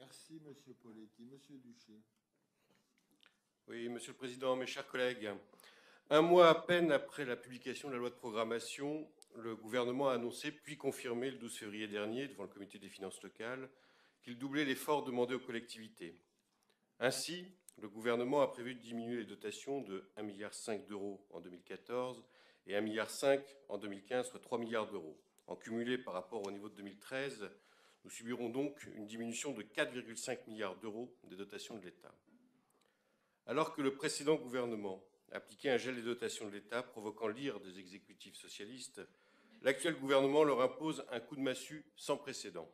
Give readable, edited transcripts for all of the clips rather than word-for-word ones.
Merci, Monsieur Poletti. Monsieur Duché. Oui, Monsieur le Président, mes chers collègues, un mois à peine après la publication de la loi de programmation, le gouvernement a annoncé, puis confirmé le 12 février dernier, devant le Comité des finances locales, qu'il doublait l'effort demandé aux collectivités. Ainsi, le gouvernement a prévu de diminuer les dotations de 1,5 milliard d'euros en 2014 et 1,5 milliard en 2015, soit 3 milliards d'euros. En cumulé par rapport au niveau de 2013, nous subirons donc une diminution de 4,5 milliards d'euros des dotations de l'État. Alors que le précédent gouvernement appliquait un gel des dotations de l'État, provoquant l'ire des exécutifs socialistes, l'actuel gouvernement leur impose un coup de massue sans précédent.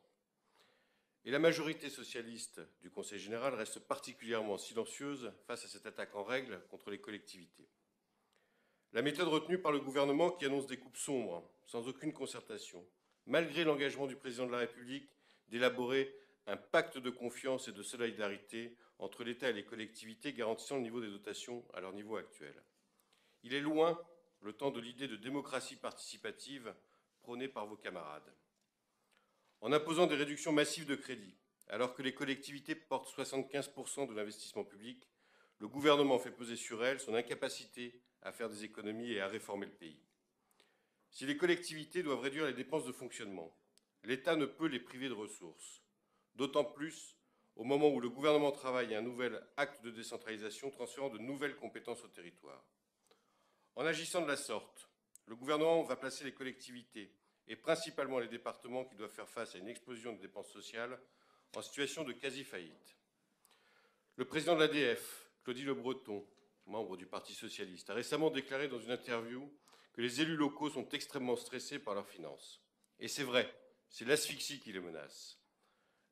Et la majorité socialiste du Conseil général reste particulièrement silencieuse face à cette attaque en règle contre les collectivités. La méthode retenue par le gouvernement, qui annonce des coupes sombres, sans aucune concertation, malgré l'engagement du président de la République d'élaborer un pacte de confiance et de solidarité entre l'État et les collectivités, garantissant le niveau des dotations à leur niveau actuel. Il est loin le temps de l'idée de démocratie participative prônée par vos camarades. En imposant des réductions massives de crédits, alors que les collectivités portent 75% de l'investissement public, le gouvernement fait peser sur elles son incapacité à faire des économies et à réformer le pays. Si les collectivités doivent réduire les dépenses de fonctionnement, l'État ne peut les priver de ressources, d'autant plus au moment où le gouvernement travaille à un nouvel acte de décentralisation transférant de nouvelles compétences au territoire. En agissant de la sorte, le gouvernement va placer les collectivités, et principalement les départements qui doivent faire face à une explosion de dépenses sociales, en situation de quasi-faillite. Le président de l'ADF, Claudie Le Breton, membre du Parti socialiste, a récemment déclaré dans une interview que les élus locaux sont extrêmement stressés par leurs finances. Et c'est vrai, c'est l'asphyxie qui les menace.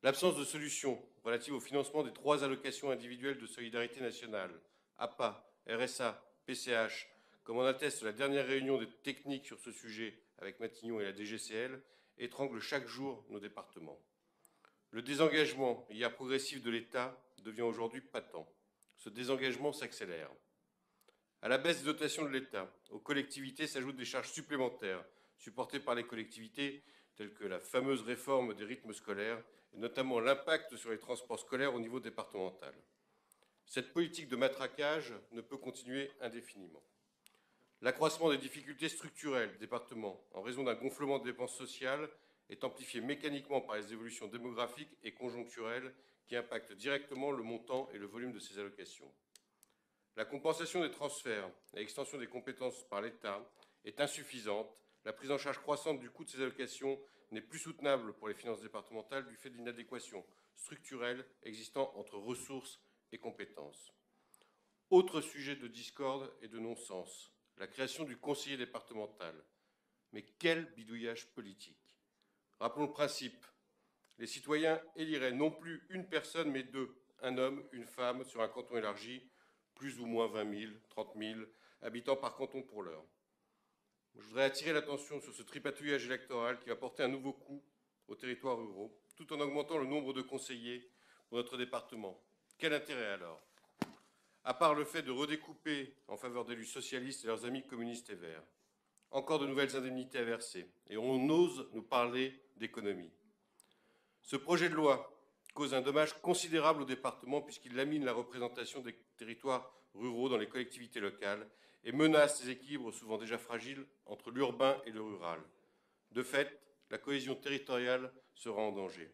L'absence de solution relative au financement des 3 allocations individuelles de solidarité nationale, APA, RSA, PCH, comme en atteste la dernière réunion des techniques sur ce sujet avec Matignon et la DGCL, étrangle chaque jour nos départements. Le désengagement hier progressif de l'État devient aujourd'hui patent. Ce désengagement s'accélère. À la baisse des dotations de l'État, aux collectivités s'ajoutent des charges supplémentaires supportées par les collectivités, telles que la fameuse réforme des rythmes scolaires, et notamment l'impact sur les transports scolaires au niveau départemental. Cette politique de matraquage ne peut continuer indéfiniment. L'accroissement des difficultés structurelles des départements en raison d'un gonflement des dépenses sociales est amplifié mécaniquement par les évolutions démographiques et conjoncturelles qui impactent directement le montant et le volume de ces allocations. La compensation des transferts et l'extension des compétences par l'État est insuffisante. La prise en charge croissante du coût de ces allocations n'est plus soutenable pour les finances départementales du fait de l'inadéquation structurelle existant entre ressources et compétences. Autre sujet de discorde et de non-sens, la création du conseiller départemental. Mais quel bidouillage politique! Rappelons le principe. Les citoyens éliraient non plus une personne, mais 2, un homme, une femme, sur un canton élargi, plus ou moins 20 000, 30 000 habitants par canton pour l'heure. Je voudrais attirer l'attention sur ce tripatouillage électoral qui va porter un nouveau coup aux territoires ruraux, tout en augmentant le nombre de conseillers pour notre département. Quel intérêt alors? À part le fait de redécouper en faveur d'élus socialistes et leurs amis communistes et verts. Encore de nouvelles indemnités à verser. Et on ose nous parler d'économie. Ce projet de loi cause un dommage considérable au département puisqu'il lamine la représentation des territoires ruraux dans les collectivités locales et menace les équilibres souvent déjà fragiles entre l'urbain et le rural. De fait, la cohésion territoriale sera en danger.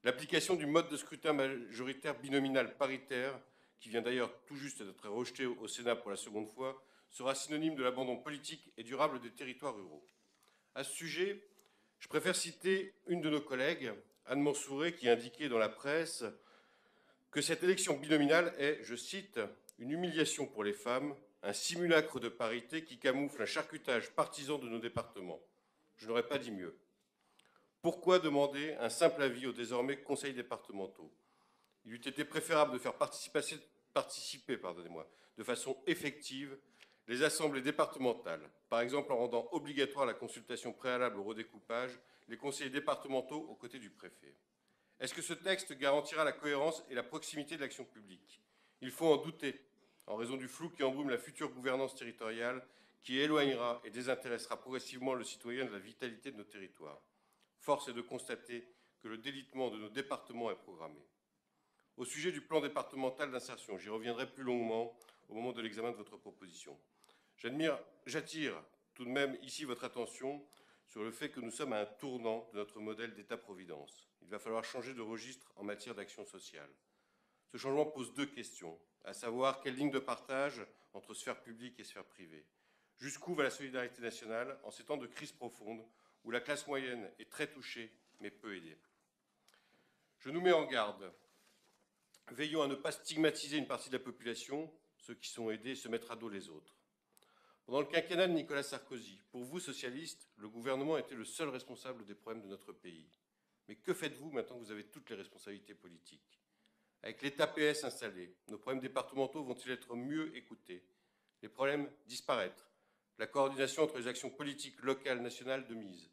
L'application du mode de scrutin majoritaire binominal paritaire, qui vient d'ailleurs tout juste d'être rejeté au Sénat pour la seconde fois, sera synonyme de l'abandon politique et durable des territoires ruraux. À ce sujet, je préfère citer une de nos collègues, Anne Mansouré, qui indiquait dans la presse que cette élection binominale est, je cite, « une humiliation pour les femmes, un simulacre de parité qui camoufle un charcutage partisan de nos départements ». Je n'aurais pas dit mieux. Pourquoi demander un simple avis aux désormais conseils départementaux? Il eût été préférable de faire participer de façon effective les assemblées départementales, par exemple en rendant obligatoire la consultation préalable au redécoupage, les conseillers départementaux aux côtés du préfet. Est-ce que ce texte garantira la cohérence et la proximité de l'action publique? Il faut en douter, en raison du flou qui embrume la future gouvernance territoriale, qui éloignera et désintéressera progressivement le citoyen de la vitalité de nos territoires. Force est de constater que le délitement de nos départements est programmé. Au sujet du plan départemental d'insertion, j'y reviendrai plus longuement au moment de l'examen de votre proposition. J'attire tout de même ici votre attention sur le fait que nous sommes à un tournant de notre modèle d'État-providence. Il va falloir changer de registre en matière d'action sociale. Ce changement pose deux questions, à savoir quelle ligne de partage entre sphère publique et sphère privée. Jusqu'où va la solidarité nationale en ces temps de crise profonde où la classe moyenne est très touchée mais peu aidée? Je nous mets en garde. Veillons à ne pas stigmatiser une partie de la population, ceux qui sont aidés, et se mettre à dos les autres. Pendant le quinquennat de Nicolas Sarkozy, pour vous, socialistes, le gouvernement était le seul responsable des problèmes de notre pays. Mais que faites-vous maintenant que vous avez toutes les responsabilités politiques? Avec l'État PS installé, nos problèmes départementaux vont-ils être mieux écoutés? Les problèmes disparaître? La coordination entre les actions politiques locales, nationales de mise?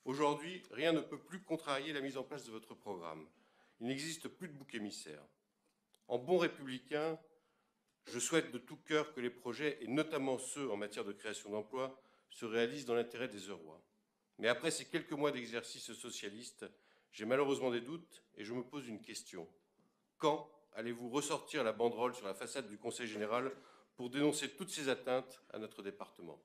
Aujourd'hui, rien ne peut plus contrarier la mise en place de votre programme. Il n'existe plus de bouc émissaire. En bon républicain, je souhaite de tout cœur que les projets, et notamment ceux en matière de création d'emplois, se réalisent dans l'intérêt des Eurois. Mais après ces quelques mois d'exercice socialiste, j'ai malheureusement des doutes et je me pose une question. Quand allez-vous ressortir la banderole sur la façade du Conseil général pour dénoncer toutes ces atteintes à notre département ?